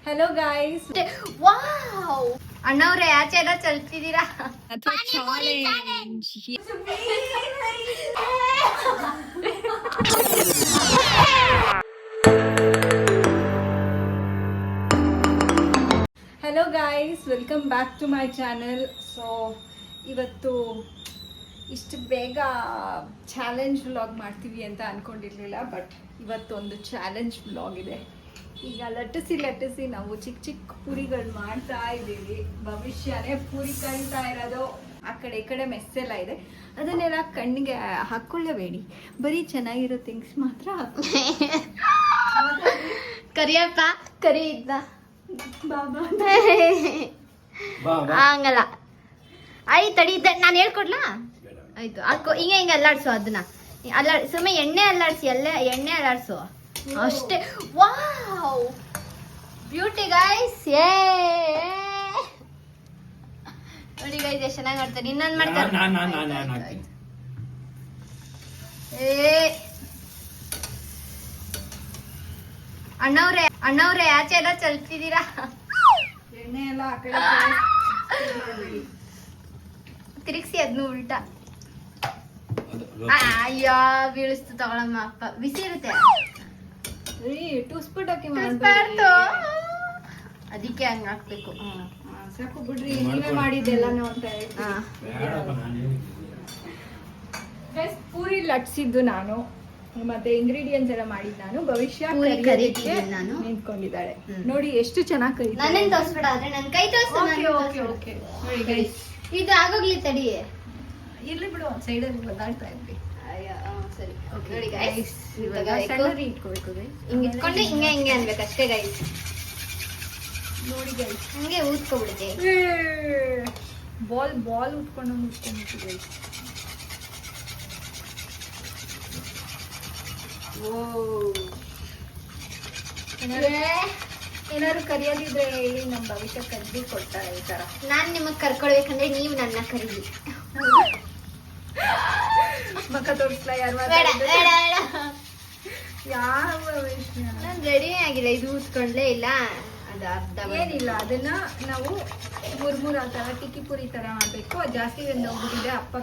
Hello guys, wow ಅಣ್ಣವ್ರೆ ಆಚೆ ಎಲ್ಲ ಚಲ್ತಿದ್ದೀರಾ ಅಥವಾ challenge. Hello guys, welcome back to my channel. So ಇವತ್ತು ಇಷ್ಟು ಬೇಗ ಚಾಲೆಂಜ್ ವ್ಲಾಗ್ ಮಾಡ್ತೀವಿ ಅಂತ ಅಂದ್ಕೊಂಡಿರಲಿಲ್ಲ, ಬಟ್ ಇವತ್ತೊಂದು ಚಾಲೆಂಜ್ ವ್ಲಾಗ್ ಇದೆ. ಈಗ ಲಟ್ಟಿಸಿ ನಾವು ಚಿಕ್ಕ ಚಿಕ್ಕ ಪೂರಿಗಳು ಮಾಡ್ತಾ ಇದ್ದೀವಿ. ಭವಿಷ್ಯನೇ ಪೂರಿ ಕರಿತಾ ಇರೋದು. ಆ ಕಡೆ ಈ ಕಡೆ ಮೆಸ್ಸೆಲ್ಲ ಇದೆ, ಅದನ್ನೆಲ್ಲ ಕಣ್ಣಿಗೆ ಹಾಕ್ಕೊಳ್ಳಬೇಡಿ. ಬರೀ ಚೆನ್ನಾಗಿರೋ ಥಿಂಗ್ಸ್ ಮಾತ್ರ ಕರಿಯಪ್ಪ ಕರಿ ಇದ್ದ ಬಾಬಾ ಹಂಗಲ್ಲ. ಆಯ್ತು ತಡಿ, ನಾನು ಹೇಳ್ಕೊಡ್ಲಾ? ಆಯ್ತು ಹಾಕೋ. ಹಿಂಗೆ ಅಲ್ಲಾಡ್ಸು ಅದನ್ನ. ಸುಮ್ಮನೆ ಎಣ್ಣೆ ಅಲ್ಲಾಡ್ಸಿ, ಎಣ್ಣೆ ಅಲ್ಲಾಡ್ಸು ಅಷ್ಟೇ. Wow beauty guys. ನೋಡಿ ಗೈಸ್ ಎಷ್ಟು ಚೆನ್ನಾಗಿ ಮಾಡ್ತಾರೆ. ಇನ್ನೊಂದು ಮಾಡ್ತಾರೆ. ಅಣ್ಣವ್ರೆ ಆಚೆ ಎಲ್ಲ ಚಲ್ತಿದ್ದೀರಾ? ಎಣ್ಣೆ ಎಲ್ಲ ಆ ಕಡೆ ತಿರುಗಿಸಿ ಅದನ್ನು ಉಲ್ಟಾ. ಅಯ್ಯೋ ಬೀಳಿಸ್ತು, ತಗೊಳಮ್ಮ. ಅಪ್ಪ ಬಿಸಿ ಇರುತ್ತೆ, ಟೂಸ್ಪುಟ್ ಹಾಕಿ ಅದಕ್ಕೆ ಹಂಗ ಹಾಕ್ಬೇಕು. ಸಾಕು ಬಿಡ್ರಿ, ನೀವೇ ಮಾಡಿದ್ದೆಲ್ಲಾನು ಅಂತ ಪೂರಿ ಲಟ್ಸಿದ್ದು ನಾನು, ಮತ್ತೆ ಇಂಗ್ರೀಡಿಯೆಂಟ್ಸ್ ಎಲ್ಲ ಮಾಡಿದ್ದು ನಾನು. ಭವಿಷ್ಯ ನಾನು ನಿಂತ್ಕೊಂಡಿದ್ದಾಳೆ. ನೋಡಿ ಎಷ್ಟು ಚೆನ್ನಾಗಿ ನನ್ನ ತೋರಿಸ್ಬೇಡ, ಆದ್ರೆ ನನ್ನ ಕೈ ಓಕೆ. ಇದು ಆಗೋಗ್ಲಿ ತಡಿ, ಇರ್ಲಿ ಬಿಡು, ಒಂದ್ ಸೈಡಲ್ಲಿ ಒದ್ದಾಡ್ತಾ ಇದ್ವಿ. ಸರಿ ನೋಡಿ ಗೈಸ್, ಇಟ್ಕೋಬೇಕು. ಹಿಂಗೆ ಇಟ್ಕೊಂಡು ಹಿಂಗೆ ಅನ್ಬೇಕು ಅಷ್ಟೇ ಗೈಸ್. ನೋಡಿ ಗೈಸ್, ಹಂಗೆ ಊದ್ಕೊಬಿಡುತ್ತೆ. ಬಾಲ್ ಉಟ್ಕೊಂಡು ಗೈಸ್. ಏನಾದ್ರು ಕರಿಯೋದಿದ್ರೆ ಹೇಳಿ, ನಮ್ ಭವಿಷ್ಯ ಕರ್ದು ಕೊಡ್ತಾರೆ ಈ ತರ. ನಾನ್ ನಿಮಗ್ ಕರ್ಕೊಳ್ಬೇಕಂದ್ರೆ ನೀವು ನನ್ನ ಕರೀಲಿ. ಮಕ್ಕ ತೋರಿಸ್ಲಾ? ಯಾವ ನಾನ್ ರೆಡಿ ಆಗಿಲ್ಲ. ಇದು ಊದ್ಕೊಂಡ್ಲೇ ಇಲ್ಲ, ಅದು ಅರ್ಧ ಏನಿಲ್ಲ. ಅದನ್ನ ನಾವು ಮೂರ್ ಆ ತರ ಟಿಕ್ಕಿ ಪುರಿ ತರ ಮಾಡ್ಬೇಕು. ಅದು ಜಾಸ್ತಿ ಹೋಗ್ಬಿಟ್ಟಿದೆ. ಅಪ್ಪ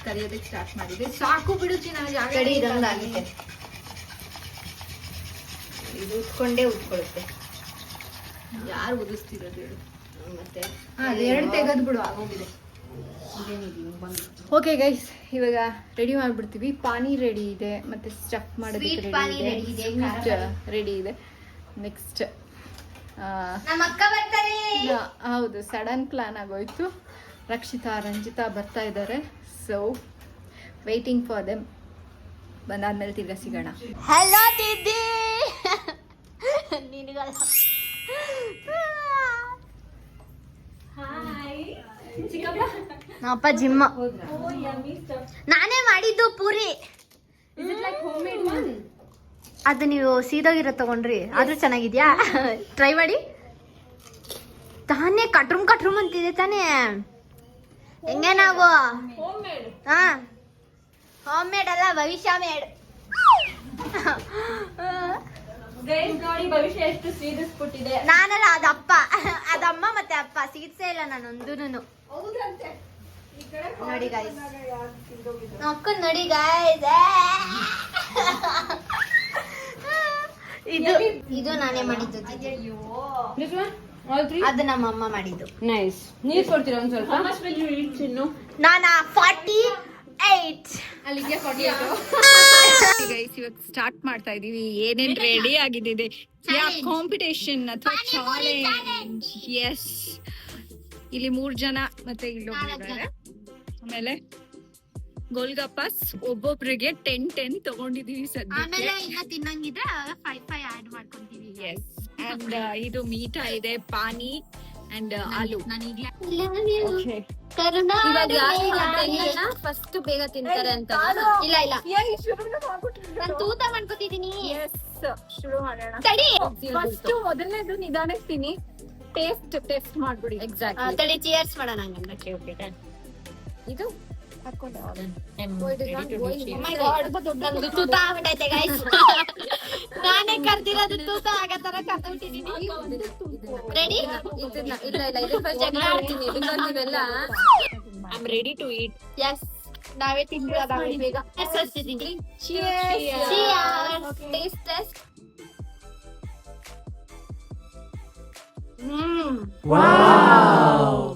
ಕರಿಯೋದಕ್ಕೆ ಸ್ಟಾರ್ಟ್ ಮಾಡಿದೆ. ಸಾಕು ಬಿಡು ಚಿನ್ನ, ಕಡಿ ಇದೊಂದು ಆಗುತ್ತೆ. ಇದು ಉತ್ಕೊಂಡೇ ಉತ್ಕೊಳ್ಳುತ್ತೆ. ಯಾರು ಉದಿಸ್ತಿರೋದು ಹೇಳು? ಮತ್ತೆ ಎರಡು ತೆಗೆದು ಬಿಡು, ಆಗೋಗಿದೆ. ಓಕೆ ಗೈಸ್, ಇವಾಗ ರೆಡಿ ಮಾಡ್ಬಿಡ್ತೀವಿ. ಪಾನಿ ರೆಡಿ ಇದೆ, ಮತ್ತೆ ಸ್ಟಫ್ ಮಾಡೋದಕ್ಕೆ ರೆಡಿ ಇದೆ. ನೆಕ್ಸ್ಟ್ ನಮ್ಮ ಅಕ್ಕ ಬರ್ತಾರೆ. ಹೌದು, ಸಡನ್ ಪ್ಲಾನ್ ಆಗೋಯ್ತು. ರಕ್ಷಿತಾ ರಂಜಿತಾ ಬರ್ತಾ ಇದ್ದಾರೆ. So waiting for them. ಬಂದಾದ್ಮೇಲೆ ತಿರ್ಗಾ ಸಿಗೋಣ. ಹಲೋ ದೀದಿ. ನಿನಗಲ್ಲ. ಅಪ್ಪ ಜಿಮ್ಮ. ನಾನೇ ಮಾಡಿದ್ದು ಪೂರಿ. ಅದು ನೀವು ಸೀದೋಗಿರೋ ತಗೊಂಡ್ರಿ, ಆದ್ರೂ ಚೆನ್ನಾಗಿದ್ಯಾ? ಟ್ರೈ ಮಾಡಿ. ತಾನೇ ಕಟ್ರುಮ್ ಅಂತಿದೆ ತಾನೇ. ಹೆಂಗೆ ನಾವು ಹಾ ಹೋಮ್ ಮೇಡ್ ಅಲ್ಲ, ಭವಿಷ್ಯ ಮೇಡ್. ನೋಡಿ ಭವಿಷ್ಯ ಎಷ್ಟು ಸೀದಿಸ್ಬಿಟ್ಟಿದೆ. ನಾನಲ್ಲ, ಅದಪ್ಪ, ಅದಮ್ಮ ಮತ್ತೆ ಅಪ್ಪ. ಸೀದ್ಸೇ ಇಲ್ಲ ನಾನೊಂದೂನು. ನೋಡಿ ಗಾಯ್ಸ್, ಅಕ್ಕನ್ ನೋಡಿ ಗಾಯ್ಸ್. ಇದು ನಾನೇ ಮಾಡಿದ್ದು. ಅದು ನಮ್ಮ ಅಮ್ಮ ಮಾಡಿದ್ದು. ನೈಸ್. ನೀರ್ ಕೊಡ್ತೀರಾ ಒಂದ್ ಸ್ವಲ್ಪ? ನಾನು 48. ಅಲ್ಲಿಗೆ 48. ಗೈಸ್, ಇವಾಗ ಸ್ಟಾರ್ಟ್ ಮಾಡ್ತಾ ಇದೀವಿ. ಏನೇನ್ ರೆಡಿ ಆಗಿದೆ? ಕಾಂಪಿಟೇಷನ್ ಅಥವಾ ಚಾಲೆಂಜ್. ಎಸ್, ಇಲ್ಲಿ 3 ಜನ ಮತ್ತೆ ಇಲ್ಲೊಬ್ರಿದ್ದಾರೆ. ಆಮೇಲೆ ಗೋಲ್ಗಪ್ಪಸ್ ಒಬ್ಬೊಬ್ರಿಗೆ 10 ತಗೊಂಡಿದೀವಿ ಸದ್ಯಕ್ಕೆ. ತಿನ್ನಂಗಿದ್ರೆ 5 ಆಡ್ ಮಾಡ್ಕೊಂತೀವಿ. ಎಸ್, ಅಂಡ್ ಇದು ಮೀಠಾ ಇದೆ, ಪಾನಿ ಅಂಡ್ ಆಲೂ. ಫಸ್ಟ್ ಬೇಗ ತಿಂತಾರೆ ಅಂತ. ಇಲ್ಲ ನಾನು ತೂತ ಮಾಡ್ಕೊತಿದೀನಿ. ಶುರು ಮಾಡೋಣ. ಫಸ್ಟ್ ಮೊದಲನೇದು ನಿಧಾನಕ್ಕೆ ತಿನ್ನಿ, ಟೇಸ್ಟ್ ಮಾಡ್ಬಿಡಿ. ಎಕ್ಸಾಕ್ಟ್. ತಡಿ, ಚಿಯರ್ಸ್ ಮಾಡೋಣ. ಹಂಗಂದ್ರೆ ಇದು ನಂದು ತೂತ ಆಗ್ಬಿಟ್ಟೈತೆ ಗೈಸ್. ನಾನೇ ಕರ್ದಿರೋದು ತೂತ ಆಗೋ ತರ ಕರ್ದ್ಬಿಟ್ಟಿದೀನಿ. ರೆಡಿ? ಇಲ್ಲ ಇದ್ರ ಫಸ್ಟ್ ಜಗಳ ಆಡ್ತೀನಿ ಬಿಕಾಸ್ ನೀವೆಲ್ಲ I am ready to eat. Yes ನಾವೇ ತಿನ್ಬಿಡೋದಾಗ್ಲಿ ಬೇಗ. ಹಚ್ಚಿದ್ದೀನಿ. Cheers. Taste test. Wow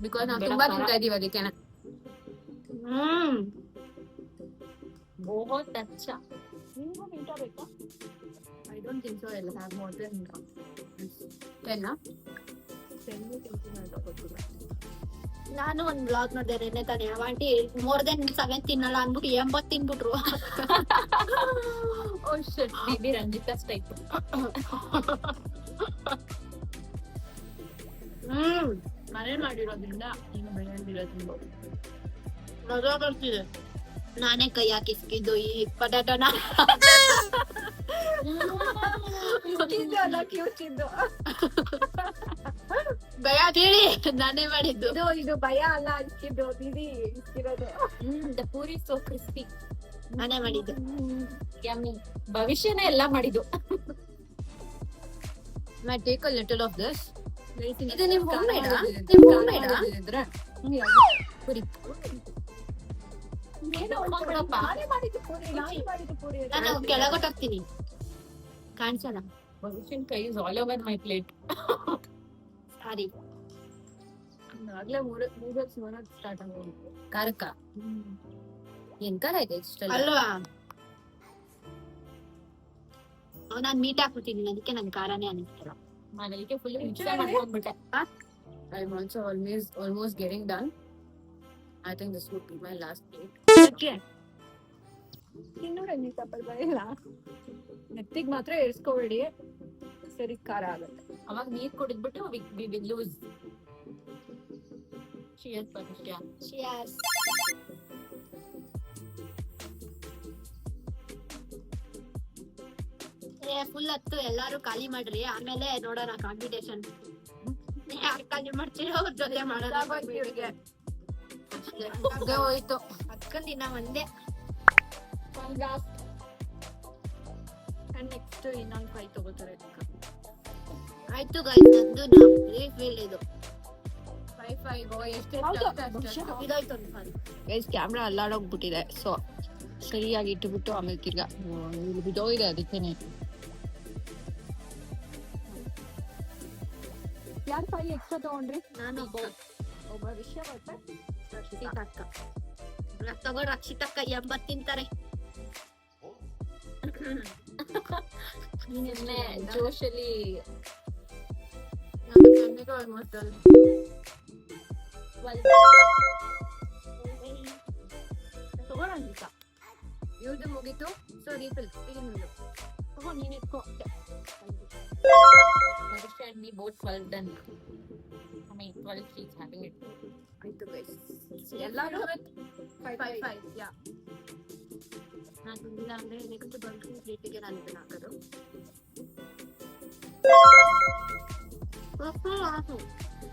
because ನಾವು ತುಂಬಾ ತಿಂತಾ ಇದೀವಿ ಅದಕ್ಕೆ. ಬಹುತ್ ಅಚ್ಚ. I don't think so. ಎಲ್ಲ ಹ್ಯಾವ್ ಮೋರ್ ದೆನ್ 10. ನಾನು ಒಂದ್ ಬ್ಲಾಗ್ ನೋಡಿದೆ ನೆನ್ನೆ ತಾನೆ. ಆಂಟಿ ಮೋರ್ ದೆನ್ 7 ತಿನ್ನಲ್ಲ ಅನ್ಬಿಟ್ಟು 80 ತಿನ್ಬಿಟ್ರು. ಓ ಶಿಟ್, ಬೇಬಿ ರಂಜಿತಾ ಟೈಪ್. ಮನೆ ಮಾಡಿರೋದ್ರಿಂದ ಈಗ ಬೆಳೆದಿರೋದ್ರಿಂದ ರಜಾ ಬರ್ತಿದೆ. ನಾನೇ ಕೈ ಹಾಕಿಸ್ಕಿದ್ದು ಈ ಪಟಾಟನ. ಭಯ ಹೇಳಿ ನಾನೇ ಮಾಡಿದ್ದು. ಇದು ಭಯ ಅಲ್ಲ, ಇಕ್ಕಿದ್ದು ದೀದಿ ಇಕ್ಕಿರೋದು. The puri so crispy. ನಾನೇ ಮಾಡಿದ್ದು. ಯಮ್ಮಿ. ಭವಿಷ್ಯನೇ ಎಲ್ಲ ಮಾಡಿದ್ದು. My take a little of this. ಇದು ನಿಮ್ ಹೋಮ್ ಮೇಡ್ ಪೂರಿ. ನಾನು ಕೆಳಗೊಟ್ಟಾಗ್ತೀನಿ ಕಾಣಿಸೋಣ. ಭವಿಷ್ಯನ್ ಕೈ is all over my plate. Sorry. ಆಗ್ಲೇ ಮೂರಕ್ಕೆ ಸ್ಟಾರ್ಟ್ ಆಗೋದು ಖಾರಕ್ಕ. ಏನ್ ಖಾರ ಇದೆ ಇಷ್ಟಲ್ಲ ಅಲ್ವಾ? ನಾನ್ ಮೀಟ್ ಹಾಕ್ಬಿಟ್ಟಿದ್ದೀನಿ ಅದಕ್ಕೆ ನನ್ ಖಾರನೇ ಅನಿಸ್ತಲ್ಲ. ನಾನು ಅದಕ್ಕೆ ಫುಲ್ ಮಿಕ್ಸ್ ಮಾಡ್ಕೊಂಡ್ಬಿಟ್ಟೆ. I am also almost getting done. I think this would be my last plate. Okay. ತಿನ್ನೋರಂಗಿ ಪರವಾಗಿಲ್ಲ, ನೆತ್ತಿಗೆ ಮಾತ್ರ ಏರ್ಸ್ಕೋಬೇಡಿ, ಸರಿ ಖಾರ ಆಗುತ್ತೆ. ಅವಾಗ ನೀರ್ ಕುಡಿದ್ಬಿಟ್ಟು we will lose. Cheers Patricia. Cheers. Full ಹತ್ತು ಎಲ್ಲಾರು ಖಾಲಿ ಮಾಡ್ರಿ, ಆಮೇಲೆ ನೋಡೋಣ ಕಾಂಪಿಟೇಷನ್. ಯಾರು ಖಾಲಿ ಮಾಡ್ತೀರೋ ಅವ್ರ ಜೊತೆ ಮಾಡೋಣ. ಹೋಯ್ತು ಹತ್ಕೊಂಡ್ ದಿನ ಒಂದೇ. ನೆಕ್ಸ್ಟ್ ಇನ್ನೊಂದು ಕೈ ತಗೋತಾರೆ. ಆಯ್ತು ಗೈಸ್, ನಂದು ರೀಫಿಲ್ ಇದು 5 ಇದಾಯ್ತು. ಗೈಸ್ ಕ್ಯಾಮ್ರಾ ಅಲ್ಲಾಡೋಗ್ಬಿಟ್ಟಿದೆ, ಸೊ ಸರಿಯಾಗಿ ಇಟ್ಟುಬಿಟ್ಟು ಆಮೇಲೆ ತಿರ್ಗಾ ಬಿದ್ದೋಗಿದೆ ಅದಕ್ಕೇನೆ. ಯಾರು 5 ಎಕ್ಸ್ಟ್ರಾ ತಗೊಂಡ್ರಿ? ನಾನು ಒಬ್ಬ ವಿಷಯ ಮತ್ತೆ ರಕ್ಷಿತಕ್ಕ ತಗೋ. ರಕ್ಷಿತಕ್ಕ 80 ತಿಂತಾರೆ. ನಿನ್ನೆ ಜೋಶಲ್ಲಿ ಆಲ್ಮೋಸ್ಟ್ ತಗೋಣಂತ ಇವ್ರದ್ದು ಮುಗೀತು. ಸೊ ರೀಫಿಲ್ ತಗೋ, ನೀನ್ ಇಟ್ಕೋ. Marisha and me both 12 done. I mean 12 she's having it. ಆಯ್ತು ಗೈಸ್, ಎಲ್ಲರೂ 5 ಯಾ. ನಾನು ತಿಂದಿಲ್ಲ ಅಂದ್ರೆ ನೆಕ್ಸ್ಟ್ ಬಂದು ಪ್ಲೇಟಿಗೆ ನಾನು ಇದನ್ನ ಹಾಕೋದು.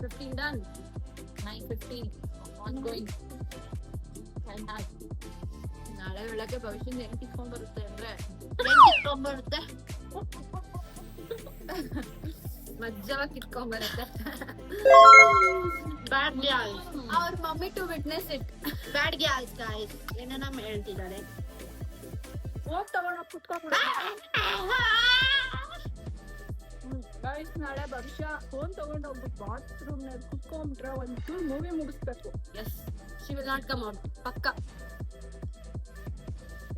15 done. 9:15 ongoing. ನಾಳೆ ಬೆಳಗ್ಗೆ ಭವಿಷ್ಯದ ಹೆಂಗ್ ಕಿತ್ಕೊಂಡ್ ಬರುತ್ತೆ ಅಂದ್ರೆ ಕಿತ್ಕೊಂಡ್ಬರುತ್ತೆ, ಮಜ್ಜವಾಗಿ ಕಿತ್ಕೊಂಡ್ಬರುತ್ತೆ. Bad gals. ಅವ್ರ mummy to witness it. Bad gals guys ಏನನ್ನ ಹೇಳ್ತಿದ್ದಾರೆ. ಹೋಗ್ ತಗೊಂಡ ಕುತ್ಕೊಂಡ್ಬಿಡ. ಗೈಸ್ ನಾಳೆ ಭವಿಷ್ಯ ಫೋನ್ ತಗೊಂಡ್ ಹೋಗ್ಬಿಟ್ಟು ಬಾತ್ರೂಮ್ ನಲ್ಲಿ ಕುತ್ಕೊಂಡ್ಬಿಟ್ರೆ ಒಂಚೂರು ಮೂವಿ ಮುಗಿಸ್ಬೇಕು. Yes, she will not come out ಪಕ್ಕ.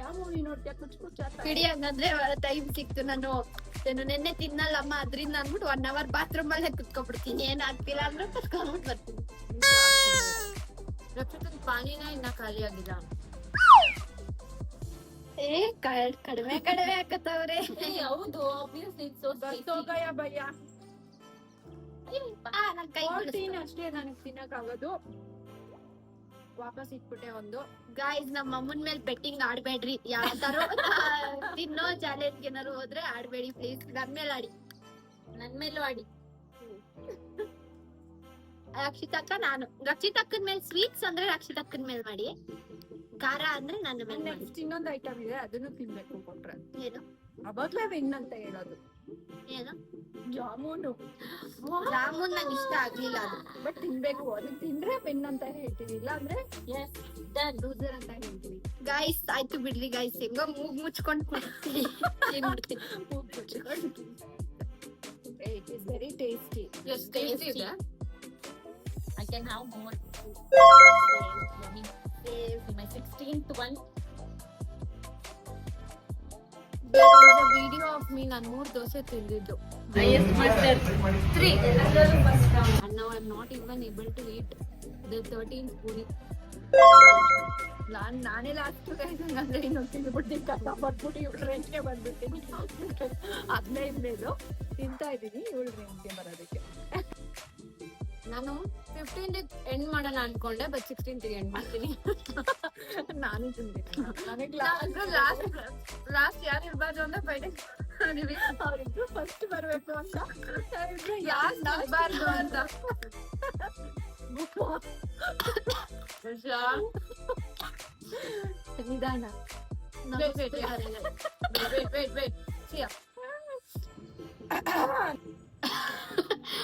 ಯಾವ ಮೂವಿ ನೋಡ್ತೀಯ? ಕುಚ್ಚ ಬಿಡಿ ಹಂಗಂದ್ರೆ ಟೈಮ್ ಸಿಕ್ತು. ನಾನು ನೆನ್ನೆ ತಿನ್ನಲ್ಲಮ್ಮ ಅದ್ರಿಂದ ಅಂದ್ಬಿಟ್ಟು 1 hour ಬಾತ್ರೂಮ್ ಅಲ್ಲೇ ಕುತ್ಕೊಂಡ್ಬಿಡ್ತೀನಿ. ಏನಾಗ್ತಿಲ್ಲ ಅಂದ್ರೆ ಕುತ್ಕೊಂಡ್ಬಿಟ್ಟು ಬರ್ತೀನಿ. ರಕ್ಷಿತನ್ ಪಾನಿನ ಇನ್ನ ಖಾಲಿ ಆಗಿಲ್ಲ. ಕಡಿಮೆ ಹಾಕತ್ತವ್ರೆ. ಹೌದು, ಹೋಗಯ್ಯ ಭಯ್ಯ. ನನ್ ಕೈ ಅಷ್ಟೇ ನನಗ್ ತಿನ್ನಕ್ಕಾಗೋದು. ವಾಪಸ್ ಇಟ್ಬಿಟ್ಟೆ ಒಂದು. ಗಾಯ್ಸ್, ನಮ್ಮ ಅಮ್ಮನ ಮೇಲೆ ಬೆಟ್ಟಿಂಗ್ ಆಡ್ಬೇಡ್ರಿ. ಯಾವ್ದಾರು ತಿನ್ನೋ ಚಾಲೆಂಜ್ ಏನಾರು ಹೋದ್ರೆ ಆಡ್ಬೇಡಿ ಪ್ಲೀಸ್. ನನ್ ಮೇಲೆ ಆಡಿ, ನನ್ ಮೇಲೂ ಆಡಿ. ರಕ್ಷಿತಕ್ಕ ನಾನು ರಕ್ಷಿತಕ್ಕನ ಮೇಲೆ ಸ್ವೀಟ್ಸ್ ಅಂದ್ರೆ ರಕ್ಷಿತಕ್ಕನ ಮೇಲೆ ಮಾಡಿ, ಖಾರ ಅಂದ್ರೆ ನನ್ನ ಮೇಲೆ ಮಾಡಿ. ನೆಕ್ಸ್ಟ್ ಇನ್ನೊಂದು ಐಟಮ್ ಇದೆ, ಅದನ್ನು ತಿನ್ಬೇಕು ಕೊಟ್ರೆ. ಏನು ಅವಾಗ್ಲೇ ವಿನ್ ಅಂತ ಹೇಳೋದು. ಏನು ಜಾಮೂನು. ಜಾಮೂನ್ ನಂಗೆ ಇಷ್ಟ ಆಗ್ಲಿಲ್ಲ ಅದು. ಬಟ್ ತಿನ್ಬೇಕು, ಅದು ತಿಂದ್ರೆ ವಿನ್ ಅಂತ ಹೇಳ್ತೀವಿ, ಇಲ್ಲ ಅಂದ್ರೆ ಲೂಸರ್ ಅಂತ ಹೇಳ್ತೀವಿ. ಗೈಸ್ ಆಯ್ತು ಬಿಡ್ರಿ ಗೈಸ್, ಹೆಂಗೋ ಮೂಗ್ ಮುಚ್ಕೊಂಡ್ ಕುಡ್ತೀನಿ. ಮೂಗ್ ಮುಚ್ಕೊಂಡು. It is very tasty. Yes, tasty. I can have more. Yummy. My 16th one. There was a video of me, ನಾನು 3 ದೋಸೆ ತಿಂದಿದ್ದು. Highest master 3. And now I'm not even able to eat the 13th puri. ನಾನೇ last ಅಂದ್ರೆ ಇನ್ನೊಂದು ತಿಂದ್ಬಿಟ್ಟು ಕಸ ಬರ್ಬಿಟ್ಟು ಇವಳು ರೇಂಜ್ಗೆ ಬಂದ್ಬಿಡ್ತೀನಿ. 15ನೇದು ತಿಂತಾ ಇದ್ದೀನಿ, ಇವಳು ರೇಂಜ್ಗೆ ಬರೋದಕ್ಕೆ. ನಾನು 15th ಎಂಡ್ ಮಾಡೋಣ ಅನ್ಕೊಂಡೆ, ಬಟ್ 16th ಎಂಡ್ ಮಾಡ್ತೀನಿ. ನಾನು ತಿಂತೀನಿ. ನನಗೆ ಲಾಸ್ಟ್ ಯಾರು ಇರ್ಬಾರ್ದು ಅಂತ ಫೈಟಿಂಗ್ ಅವರಿಬ್ರು ಫಸ್ಟ್ ಬರ್ಬೇಕು ಅಂತ. ಲಾಸ್ಟ್ ಇರ್ಬಾರ್ದು ಅಂತ. ನಿಧಾನ. Wait. See ya.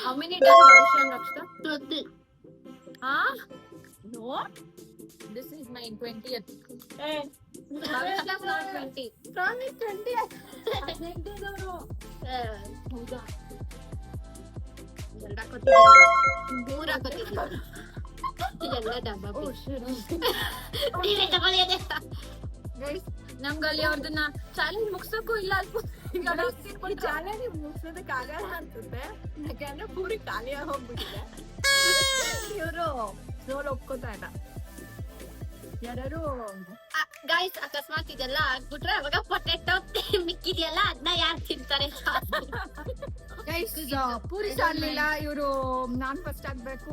How many done, Bhavishya and Rakshita? 20. Huh? No? This is my 20th. Bhavishya is not 20. Promise 20. 18 ಹೌದಾ? 2 ಹಾಕೋತಿದ್ದೀನಿ. 3 ಹಾಕೋತಿದ್ದೀನಿ. ಇದೆಲ್ಲ ಡಬ್ಬ ನೀವೇ ತಗೊಳ್ಳಿ ಅದೇ. Guys, ನಮ್ಗೆ ಅಲ್ಲಿ ಅವ್ರದನ್ನ ಚಾಲೆಂಜ್ ಮುಗ್ಸಕ್ಕೂ ಇಲ್ಲ ಈ ಚಾಲೆಂಜ್ ಮುಗಿಸೋದಕ್ಕೆ ಆಗಲ್ಲ ಅನ್ಸುತ್ತೆ, ಯಾಕಂದ್ರೆ ಪೂರಿ ಖಾಲಿಯಾಗಿ ಹೋಗ್ಬಿಟ್ಟಿದೆ. ಇವರು ಸೋಲ್ ಒಪ್ಕೋತಾ ಇಲ್ಲ. ಯಾರು ಗೈಸ್ ಅಕಸ್ಮಾತ್ ಇದೆಲ್ಲ ಆಗ್ಬಿಟ್ರೆ ಅವಾಗ ಪೊಟೆಟೊ ಮಿಕ್ಕಿದೆಯಲ್ಲ ಅದನ್ನ ಯಾರು ತಿಂತಾರೆ? ಪೂರಿ ಸಾರ್ಲಿಲ್ಲ. ಇವರು ನಾನ್ ಫಸ್ಟ್ ಆಗ್ಬೇಕು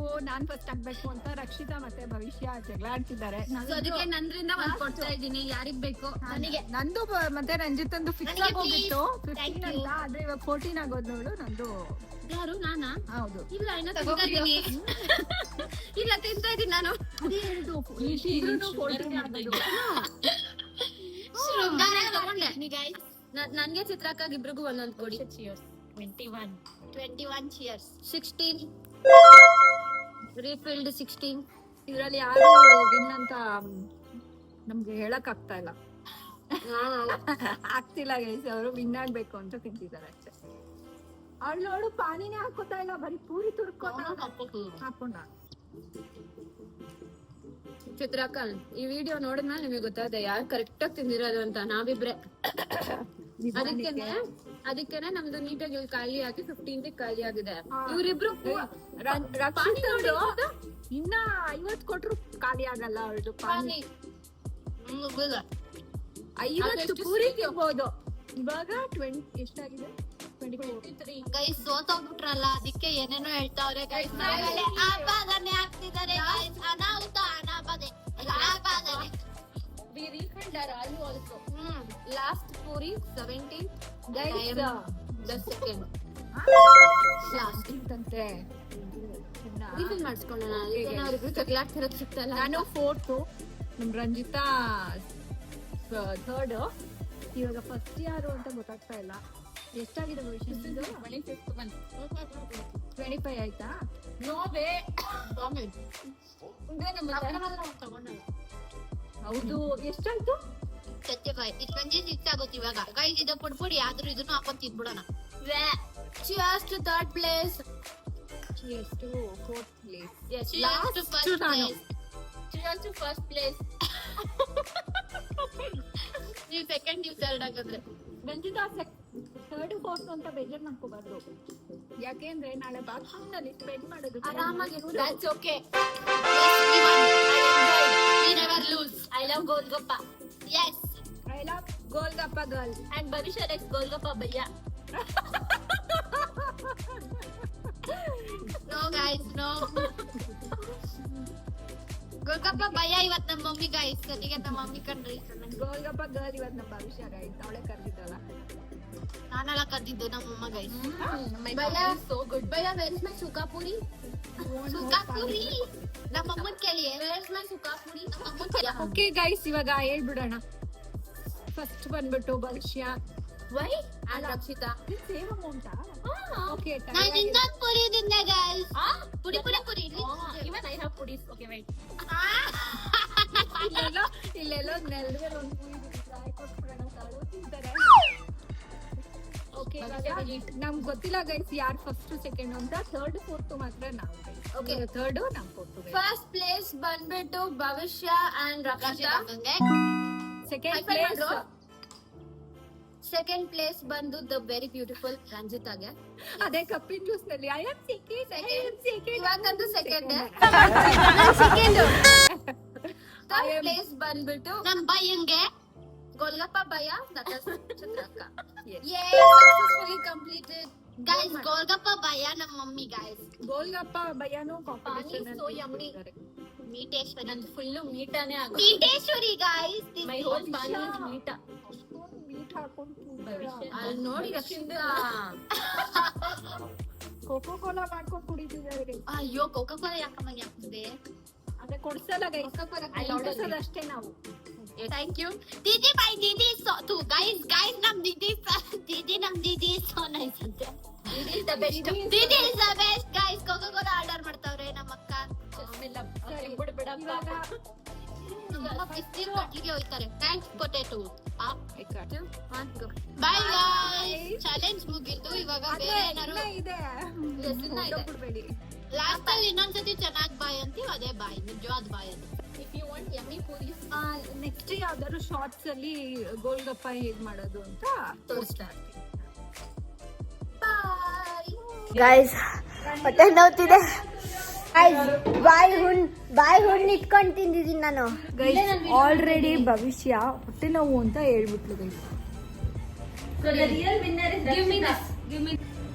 ಅಂತ ರಕ್ಷಿತಾ ಮತ್ತೆ ಭವಿಷ್ಯ ಜಗಳ ಆಡ್ತಿದ್ದಾರೆ. ಅದಕ್ಕೆ ನಂದ್ರಿಂದ ಒಂದ್ ಕೊಡ್ತಾ ಇದ್ದೀನಿ, ಯಾರಿಗ್ ಬೇಕು ನನಗೆ. ನಂದು ಮತ್ತೆ ರಂಜಿತಂದು ಫಿಕ್ಸ್ ನನಗೆ ಆಗೋಗಿತ್ತು, please. 15 ಅಂತ. ಆದ್ರೆ ಇವಾಗ 14 ಆಗೋದು ನೋಡು. ನಂದು ಯಾರು ನಾನಾ? ಹೌದು. ಇಲ್ಲ ಇನ್ನ ತಿಂತಾ ಇದೀನಿ. ಇಲ್ಲ ತಿಂತಾ ಇದೀನಿ ನಾನು. ಶೃಂಗಾರ ತಗೊಂಡೆ. ನನ್ಗೆ ಚಿತ್ರಕ್ಕಾಗಿ ಇಬ್ರಿಗೂ ಒಂದೊಂದು ಕೊಡಿ. 21 cheers. 16 refilled 16. ಇದ್ರಲ್ಲಿ ಯಾರು ವಿನ್ ಅಂತ ನಮ್ಗೆ ಹೇಳಕ್ ಆಗ್ತಾ ಇಲ್ಲ. ಆಗ್ತಿಲ್ಲ ಗೈಸ್, ಅವರು ವಿನ್ ಆಗ್ಬೇಕು ಅಂತ ತಿಂತಿದ್ದಾರೆ ಅಷ್ಟೇ. ಅವಳು ಪಾನಿನೇ ಹಾಕೋತಾ ಇಲ್ಲ, ಬರೀ ಪೂರಿ ಹಾಕೊಂಡ. ಚಿತ್ರಕ್ಕ ಈ ವಿಡಿಯೋ ನೋಡಿದ್ಮೇಲೆ ನಿಮಗೆ ಗೊತ್ತಾದೆ ಯಾರು ಕರೆಕ್ಟ್ ಆಗಿ ತಿಂದಿರೋದು ಅಂತ. ನಾವಿಬ್ರೆ ಅದಕ್ಕೇನೆ ನಮ್ದು ನೀಟಾಗಿ ಇಲ್ಲಿ ಖಾಲಿ ಆಗಿ 15th ಖಾಲಿ ಆಗಿದೆ. ಇವ್ರಿಬ್ರು ಇನ್ನ 50 ಕೊಟ್ರು ಖಾಲಿ ಆಗಲ್ಲ ಅವಳದು ಪಾನಿ. 50 ಪೂರಿ ತಿನ್ಬೋದು. ಇವಾಗ 20 ಎಷ್ಟಾಗಿದೆ? 23. ಗೈಸ್ ಸೋತೋಗ್ಬಿಟ್ರಲ್ಲ, ಅದಕ್ಕೆ ಏನೇನೋ ಹೇಳ್ತಾವ್ರೆ ಗೈಸ್. ಆಪಾದನೆ ಆಗ್ತಿದ್ದಾರೆ ಗೈಸ್. ಅನಾಹುತ ಆಪಾದನೆ. We refilled our aloo also. Last puri 17th. Guys, The second. Last ಇಂತಂತೆ Refill ಮಾಡಿಸ್ಕೊಳ್ಳೋಣ. ಅವ್ರಿಬ್ರು ತಗ್ಲಾಡ್ತಿರೋದು ಸಿಗ್ತಲ್ಲ. ನಾನು 4th, ನಮ್ ರಂಜಿತಾ 3rd. ಇವಾಗ ಫಸ್ಟ್ ಯಾರು ಅಂತ ಗೊತ್ತಾಗ್ತಾ ಇಲ್ಲ. ಎಷ್ಟಾಗಿದೆ ಭವಿಷ್ಯ? 25th one. 25 ಆಯ್ತಾ? No way. ಹೌದು. ಎಷ್ಟಾಯ್ತು? 35. ಇದು 26 ಆಗುತ್ತೆ ಇವಾಗ. ಗೈಸ್ ಇದು ಪುಡಿ ಆದ್ರೂ ಇದನ್ನು ಹಾಕೊಂಡ್ ತಿನ್ಬಿಡೋಣ. Cheers to third place. Cheers to 4th place. Yes. Cheers to first place. Cheers to first place. ನೀವು ಸೆಕೆಂಡ್, ನೀವು ಥರ್ಡ್ ಆಗಿದ್ರೆ. ರಂಜಿತಾ 3rd 4th ಅಂತ ಬೇಜಾರ್ ಮಾಡ್ಕೋಬಾರ್ದು. ಯಾಕೆಂದ್ರೆ ನಾಳೆ ಬಾತ್ರೂಮ್ ನಲ್ಲಿ ಸ್ಪೆಂಡ್ ಮಾಡೋದು ಆರಾಮಾಗಿ. That's okay. Yes, we won. I enjoyed. We never lose. I love Golgappa. Yes. I love Golgappa girl. And Bhavisha likes Golgappa bhaiya. No guys, no. Golgappa ಭಯ ಇವತ್ತು ನಮ್ಮ ಮಮ್ಮಿ ಗೈಸ್ ಅದಕ್ಕೆ ನಮ್ಮ ಮಮ್ಮಿ ಕಂಡ್ರಿ golgappa girl ಇವತ್ತು ನಮ್ಮ ಭವಿಷ್ಯ ಗೈಸ್ ಅವಳೆ ಕರ್ದಿದ್ದಲ್ಲ. ನಾನೆಲ್ಲ ಕದ್ದಿದ್ದು ನಮ್ಮಮ್ಮ ಗೈಸ್ ಭಯ ಸೋ ಗುಡ್. ಭಯ ವೇರ್ ಇಸ್ ಮೈ ಸುಕಾಪುರಿ? ಸುಕಾಪುರಿ ನಮ್ಮಮ್ಮನ್ ಕೇಳಿ ವೇರ್ ಇಸ್ ಮೈ ಸುಕಾಪುರಿ ನಮ್ಮಮ್ಮನ್ ಕೇಳಿ. ಓಕೆ ಗೈಸ್ ಇವಾಗ ಹೇಳ್ಬಿಡೋಣ. ಫಸ್ಟ್ ಬಂದ್ಬಿಟ್ಟು Bhavishya. Why and Rakshita same ಅಮೌಂಟಾ? ಓಕೆ ನಾನು ಇನ್ನೊಂದು ಪುರಿ ತಿಂದೆ ಗೈಸ್. ಪುಡಿ even I have puris. Okay wait. ಇಲ್ಲೆಲ್ಲೋ ನೆಲದಲ್ಲಿ ಒಂದು ಪುರಿ ಕೊಟ್ಬಿಡೋಣ ತಾಳು ತಿಂತಾರೆ. ಓಕೆ ನಮ್ಗೆ ಗೊತ್ತಿಲ್ಲ ಗೈಸ್ ಯಾರು ಫಸ್ಟ್ ಸೆಕೆಂಡ್ ಅಂತ. ಥರ್ಡ್ ಫೋರ್ತ್ ಮಾತ್ರ ನಾವು ಗೈಸ್. ಓಕೆ ಥರ್ಡ್ ನಾವು ಫೋರ್ತ್. ಫಸ್ಟ್ ಪ್ಲೇಸ್ ಬಂದ್ಬಿಟ್ಟು ಭವಿಷ್ಯ and Rakshita. Second place second place ಬಂದು ದ ವೆರಿ ಬ್ಯೂಟಿಫುಲ್ ರಂಜಿತಾಗೆ. ಅದೇ ಕಪ್ಪಿನ ಜ್ಯೂಸ್ ನಲ್ಲಿ ಐ ಆಮ್ ಸೆಕೆಂಡ್ ಇವಾಗಂತೂ ಸೆಕೆಂಡ್. ಥರ್ಡ್ ಪ್ಲೇಸ್ ಬಂದ್ಬಿಟ್ಟು ನನ್ ಭಯಂಗೆ ಗೋಲ್ಗಪ್ಪ ಭಯ ಚಂದ್ರಕ್ಕ. Yes. Successfully completed. Guys golgappa ಭಯ ನಮ್ಮ ಮಮ್ಮಿ ಗೈಸ್. ಗೋಲ್ಗಪ್ಪ ಭಯಾನು ಪಾನಿ so yummy. ಮೀಟೇಶ್ವರಿ ನಂದು ಫುಲ್ಲು ಮೀಟಾನೇ ಆಗುತ್ತೆ. ಮೀಟೇಶ್ವರಿ guys. My whole pani is meetha. ಮೀಟ್ ಹಾಕೊಂಡು ಅಲ್ಲಿ ನೋಡಿ ರಕ್ಷಿತಾ ಕೋಕೋ ಕೋಲಾ ಮಾಡ್ಕೊಂಡು ಕುಡಿದಿದ್ದಾರೆ. ಅಯ್ಯೋ ಕೋಕಾ ಕೋಲಾ ಯಾಕಮ್ಮಂಗೆ ಆಗ್ತದೆ? ಅದೇ ಕೊಡ್ಸಲ್ಲ ಗೈಸ್, ಅಲ್ಲಿ ಅಷ್ಟೇ ನಾವು. ಥ್ಯಾಂಕ್ ಯು ದೀದಿ. ಬೈ ದೀದಿ ಸೋ ಗೈಸ್ ನಮ್ ದೀದಿ ಸೋ ನೈಸ್ ಅಂತೆ. This is the best. ದೀದಿ is the best guys. Coca Cola order ಮಾಡ್ತಾವ್ರೆ ನಮ್ಮ ಅಕ್ಕ. ನಮ್ಮ ಬಿಸ್ನೀರ್ ಕಟ್ಲಿಗೆ ಹೋಯ್ತಾರೆ. Thanks potato. Bye guys challenge ಮುಗಿತು. ಇವಾಗ ಬೇರೆ ಏನಾರು ಇದೆ ಬಿಡ್ಬೇಡಿ. ಲಾಸ್ಟ್ ಅಲ್ಲಿ ಇನ್ನೊಂದ್ಸತಿ ಚೆನ್ನಾಗ್ ಬಾಯ್ ಅಂತೀವಿ, ಅದೇ ಬಾಯ್ ನಿಜವಾದ ಬಾಯ್ ಅಂತ. If you want yummy puris, next ಯಾವ್ದಾದ್ರು ಶಾರ್ಟ್ಸ್ ಅಲ್ಲಿ ಗೋಲ್ಗಪ್ಪ ಹೇಗ್ ಮಾಡೋದು ಅಂತ ತೋರಿಸ್ತಾ ಇರ್ತೀನಿ. ಗೈಸ್ ಹೊಟ್ಟೆ ನೋವ್ತಿದೆ ಗೈಸ್. ಬಾಯ್ ಹುಣ್ಣು ಇಟ್ಕೊಂಡು ತಿಂದಿದ್ದೀನಿ ನಾನು ಗೈಸ್. ಆಲ್ರೆಡಿ ಭವಿಷ್ಯ ಹೊಟ್ಟೆ ನೋವು ಅಂತ ಹೇಳ್ಬಿಟ್ಲು guys.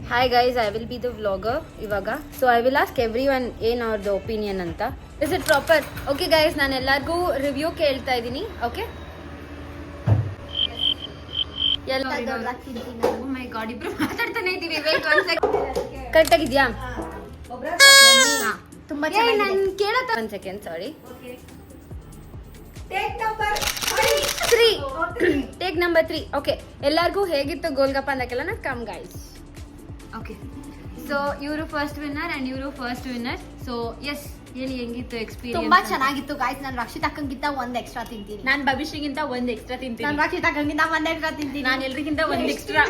Hi guys, I will be the vlogger ಇವಾಗ. So I will ask everyone ಏನ್ ಅವ್ರದ್ದು ಒಪಿನಿಯನ್ ಅಂತ. Is it proper? Okay guys, ನಾನು ಎಲ್ಲರಿಗೂ ರಿವ್ಯೂ ಕೇಳ್ತಾ ಇದ್ದೀನಿ. Okay? Oh my god, ಇಬ್ರು ಮಾತಾಡ್ತಾನೆ ಇದೀವಿ. Wait one second. ಕರೆಕ್ಟ್ ಆಗಿದ್ಯಾ? ತುಂಬಾ ನಾನು ಕೇಳತ್ತ. One second, sorry. Take number 3. Take number 3. Okay, ಎಲ್ಲರಿಗೂ ಹೇಗಿತ್ತು ಗೋಲ್ಗಪ್ಪ ಅನ್ನಕ್ಕೆಲ್ಲ ನಾ ಕಮ್ ಗೈಸ್. ಓಕೆ, ಸೊ ಇವರು ಫಸ್ಟ್ ವಿನ್ನರ್ ಅಂಡ್ ಇವರು ಫಸ್ಟ್ ವಿನ್ನರ್. ಸೊ ಎಸ್, ಹೇಳಿ ಹೆಂಗಿತ್ತು ಎಕ್ಸ್ಪೀರಿಯನ್ಸ್? ತುಂಬಾ ಚೆನ್ನಾಗಿತ್ತು ಗೈಸ್. ನಾನು ರಕ್ಷಿತ್ ಅಕ್ಕಂಗಿಂತ ಒಂದ್ ಎಕ್ಸ್ಟ್ರಾ ತಿಂತೀನಿ. ನಾನು ಭವಿಷ್ಯಗಿಂತ ಒಂದ್ ಎಕ್ಸ್ಟ್ರಾ ತಿಂತೀನಿ. ನಾನು ರಕ್ಷಿತ್ ಅಕ್ಕಂಗಿಂತ ಒಂದ್ ಎಕ್ಸ್ಟ್ರಾ ತಿಂತೀನಿ. ನಾನು ಎಲ್ರಿಗಿಂತ ಒಂದ್ ಎಕ್ಸ್ಟ್ರಾ.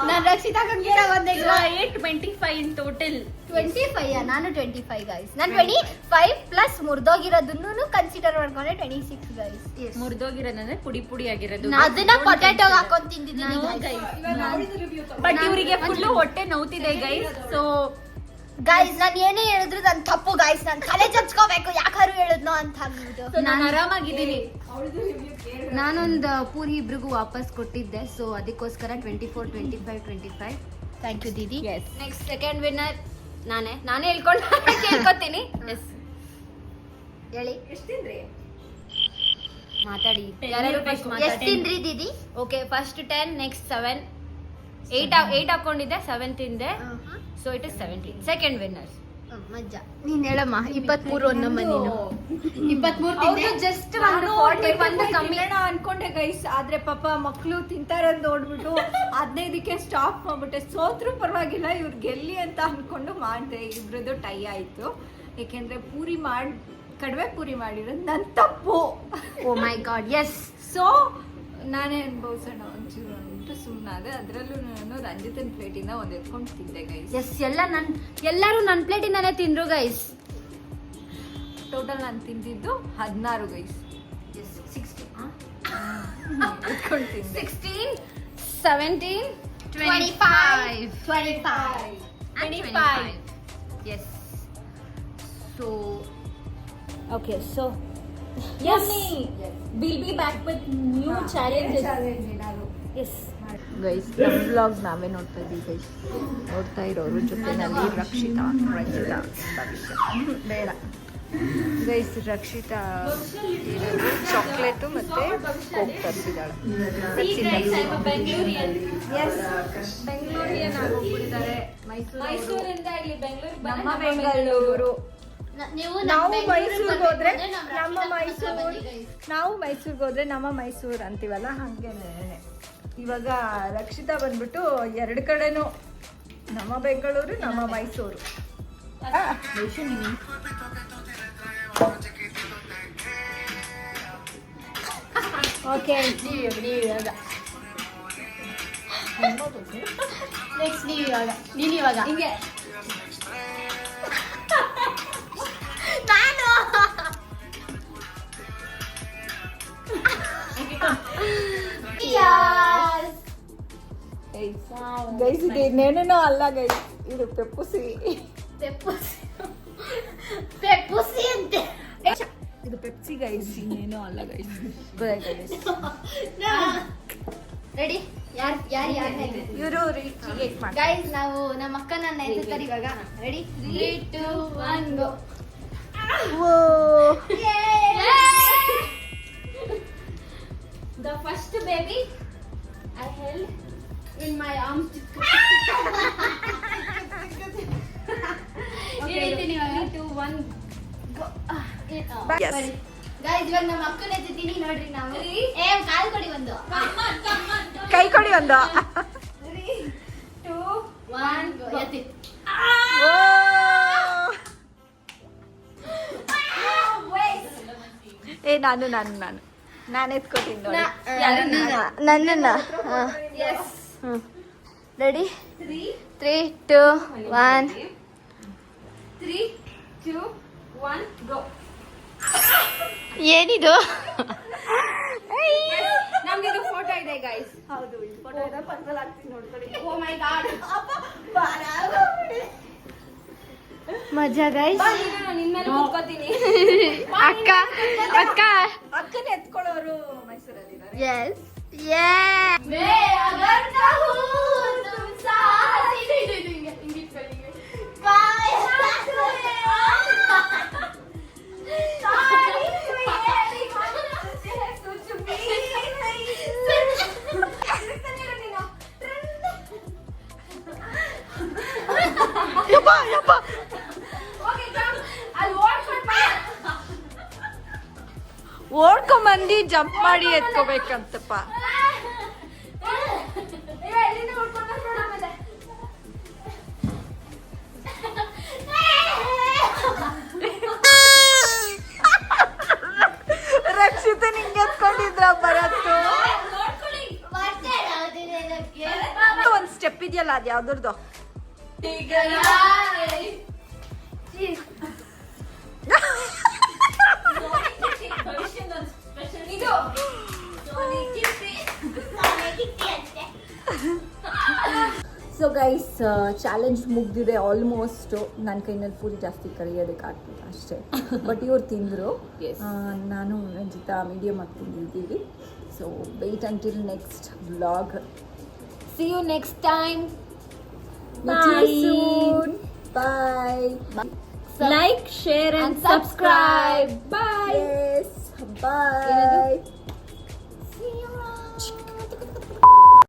ನಾನು ರಕ್ಷಿತ್ ಅಕ್ಕಂಗಿಂತ ಒಂದ್ ಎಕ್ಸ್ಟ್ರಾ. 25 in total. 25 ನಾನು 25 ಗೈಸ್. ನಾನು 25 ಪ್ಲಸ್ ಮುರ್ದೋಗಿರೋದನ್ನು ಕನ್ಸಿಡರ್ ಮಾಡ್ಕೊಂಡ್ರೆ 26 ಗೈಸ್. ಮುರಿದೋಗಿರೋದಂದ್ರೆ ಪುಡಿ ಆಗಿರೋದು. ಅದನ್ನ ಪೊಟ್ಯಾಟೊ ಹಾಕೊಂಡ್ ತಿಂದಿದ್ದೀನಿ ಬಟ್ ಇವರಿಗೆ ಫುಲ್ ಹೊಟ್ಟೆ ನೋವ್ತಿದೆ ಗೈಸ್. ಸೊ ಗೈಸ್ ನಾನು ಏನೇ ಹೇಳಿದ್ರು ನನ್ ತಪ್ಪು ಗೈಸ್. ನಾನು ತಲೆ ಚಚ್ಕೋಬೇಕು ಯಾಕಾರು ಹೇಳಿದ್ನೋ ಅಂತ ಅಂದ್ಬಿಟ್ಟು. ನಾನು ಆರಾಮಾಗಿದ್ದೀನಿ. ನಾನೊಂದು ಪೂರಿ ಇಬ್ರಿಗೂ ವಾಪಸ್ ಕೊಟ್ಟಿದ್ದೆ. ಸೊ ಅದಕ್ಕೋಸ್ಕರ 24, 25, 25. ಥ್ಯಾಂಕ್ ಯು ದೀದಿ. ನೆಕ್ಸ್ಟ್ ಸೆಕೆಂಡ್ ವಿನ್ನರ್ ನಾನೇ ಕೇಳ್ಕೊತೀನಿ. ಎಸ್, ಹೇಳಿ ಎಷ್ಟು ತಿಂದ್ರಿ? ಮಾತಾಡಿ. ಯಾರು ಫಸ್ಟ್ ಎಷ್ಟು ಮಾತಾಡಿ. ತಿಂದ್ರಿ ದೀದಿ? Okay, first 10, next 7. 8 ಹಾಕೊಂಡಿದ್ದೆ, 7 ತಿಂದೆ. So it is 17. Second winner ಮಜ್ಜಾ. ನೀನ್ ಹೇಳಮ್ಮ. 23 ಒಂದಮ್ಮ ನೀನು. 23 ತಿಂದೆ. ಜಸ್ಟ್ ನಾನು 41 ಕಮ್ಮಿ ಅನ್ಕೊಂಡೆ ಗೈಸ್. ಆದ್ರೆ ಪಾಪ ಮಕ್ಳು ತಿಂತಾರ ನೋಡ್ಬಿಟ್ಟು 15ಕ್ಕೆ ಸ್ಟಾಪ್ ಮಾಡ್ಬಿಟ್ಟೆ. ಸೋತ್ರು ಪರವಾಗಿಲ್ಲ, ಇವ್ರು ಗೆಲ್ಲಿ ಅಂತ ಅನ್ಕೊಂಡು ಮಾಡ್ದೆ. ಇಬ್ರದ್ದು ಟೈ ಆಯ್ತು. ಯಾಕೆಂದ್ರೆ ಕಡಿಮೆ ಪೂರಿ ಮಾಡಿರೋದು ನನ್ ತಪ್ಪು. ಓ ಮೈ ಗಾಡ್, ಎಸ್. ಸೊ ನಾನೇ ಅನ್ಭವಿಸೋಣ ಒಂಚೂರು ಅಂದ್ಬಿಟ್ಟು ಸುಮ್ಮನಾದೆ. ಅದರಲ್ಲೂ ನಾನು ರಂಜಿತನ್ ಪ್ಲೇಟಿಂದ ಒಂದ್ ಎತ್ಕೊಂಡು ತಿಂದೆ ಗೈಸ್. ಎಸ್, ಎಲ್ಲರೂ ನನ್ನ ಪ್ಲೇಟಿಂದಾನೇ ತಿಂದ್ರು ಗೈಸ್. ಟೋಟಲ್ ನಾನು ತಿಂದಿದ್ದು 16 ಗೈಸ್. 16, ಎತ್ಕೊಂಡು ತಿಂದೆ. 16, 17, 25. 25. Yes. So, okay, so yes, we'll be back with new challenges. Yes. Guys, ನಮ್ಮ ವ್ಲಾಗ್ ನಾವೇ ನೋಡ್ತಾ ಇದ್ದೀವಿ ಗೈಸ್. ನೋಡ್ತಾ ಇರೋರು ಜೊತೆನಲ್ಲಿ ರಕ್ಷಿತಾ, ರಂಜಿತಾ, ಭವಿಷ್ಯ. ಬೇಡ ಗೈಸ್ ರಕ್ಷಿತಾ ಚಾಕ್ಲೇಟು ಮತ್ತು ಕೋಕ್ ತರಿಸಿದ್ದಾಳೆ. ಎಸ್ ಬೆಂಗಳೂರಿಯನ್ ಆಗೋಗ್ಬಿಟ್ಟಿದ್ದಾರೆ. ಮೈಸೂರಿಂದ ಇಲ್ಲಿ ನಮ್ಮ ಬೆಂಗಳೂರು. ನಾವು ಮೈಸೂರಿಗೆ ಹೋದ್ರೆ ನಮ್ಮ ಮೈಸೂರು ಅಂತೀವಲ್ಲ ಹಂಗೇನೆ. ಇವಾಗ ರಕ್ಷಿತಾ ಬಂದ್ಬಿಟ್ಟು ಎರಡು ಕಡೆನೂ ನಮ್ಮ ಬೆಂಗಳೂರು ನಮ್ಮ ಮೈಸೂರು. ಓಕೆ ನೆಕ್ಸ್ಟ್ ನೀನು ಇವಾಗ ಹಿಂಗೆ ನಾನು ಗೈಸ್ ಇದು ಇನ್ನೇನೇನೋ ಅಲ್ಲ ಗೈಸ್, ಇದು ಪೆಪ್ಪುಸಿ ಅಂತೆ. ಇದು ಪೆಪ್ಸಿ ಗೈಸ್, ಇನ್ನೇನೋ ಅಲ್ಲ ಗೈಸ್. ರೆಡಿ? ಯಾರು ಇವರು ರೀಚ್ ಮಾಡಿ ಗೈಸ್. ನಾವು ನಮ್ಮ ಅಕ್ಕನ ಎತ್ತಾರೆ ಇವಾಗ. Ready? 3, 2, 1 go. The first baby I held in my arms. Okay, 3, 2, 1 go. Yes. Guys ಇವಾಗ ನಮ್ಮ ಅಕ್ಕನ ಎತ್ತೀನಿ ನೋಡ್ರಿ. ನಾವು ಕಾಲ್ ಕೊಡಿ ಒಂದು. ಕೈ ಕೊಡಿ ಒಂದು. 3, 2, 1 go. ಎತ್ತಿ. ಏ ನಾನು ಎತ್ಕೊತೀನಿ ನೋಡಿ. ನನ್ನನ್ನ. Yes ready? 3, 3, 2, 1 3, 2, 1 ಗೋ. ಏನಿದು? ನಮ್ಗೆ ಇದು ಫೋಟೋ ಇದೆ ಗೈಸ್. ಹೌದು ಫೋಟೋ ಇದೆ, ಪಕ್ಕದಲ್ಲಿ ಹಾಕ್ತೀನಿ ನೋಡ್ಕೊಳ್ಳಿ. ಓ ಮೈ ಗಾಡ್. ಮಜಾ ಗೈಸ್. ನಾನು ನಿನ್ಮೇಲೆ ಕೂತ್ಕೋತೀನಿ. ಅಕ್ಕ ಅಕ್ಕನ ಎತ್ಕೊಳ್ಳೋರು ಮೈಸೂರಲ್ಲಿ ಇದ್ದಾರೆ. ಎಸ್ ಮೇ ಅಗರ್ ಕಹೂಂ ತುಮ್ ಸಾಥ್ ಓಡ್ಕೊಂಬಂದು ಜಂಪ್ ಮಾಡಿ ಎತ್ಕೋಬೇಕಂತಪ್ಪ. ರಕ್ಷಿತ ನಿಂಗೆ ಎತ್ಕೊಂಡಿದ್ರ ಬರತ್ತು. ಒಂದ್ ಸ್ಟೆಪ್ ಇದೆಯಲ್ಲ, ಅದು ಯಾವ್ದ್ರದ್ದು? ಸೊ ಗೈಸ್ ಚಾಲೆಂಜ್ ಮುಗ್ದಿದೆ ಆಲ್ಮೋಸ್ಟ್. ನನ್ನ ಕೈನಲ್ಲಿ ಪೂರಿ ಜಾಸ್ತಿ ಕರಿಯೋದಕ್ಕಾಗ್ತಿಲ್ಲ ಅಷ್ಟೇ. ಬಟ್ ಇವ್ರು ತಿಂದರು, ನಾನು ರಂಜಿತಾ ಮೀಡಿಯಮ್ ಆಗಿ ತಿಂದಿದ್ದೀವಿ. So wait until next vlog. See you next time. Bye. Like, share and subscribe. Bye. Yes. Bye.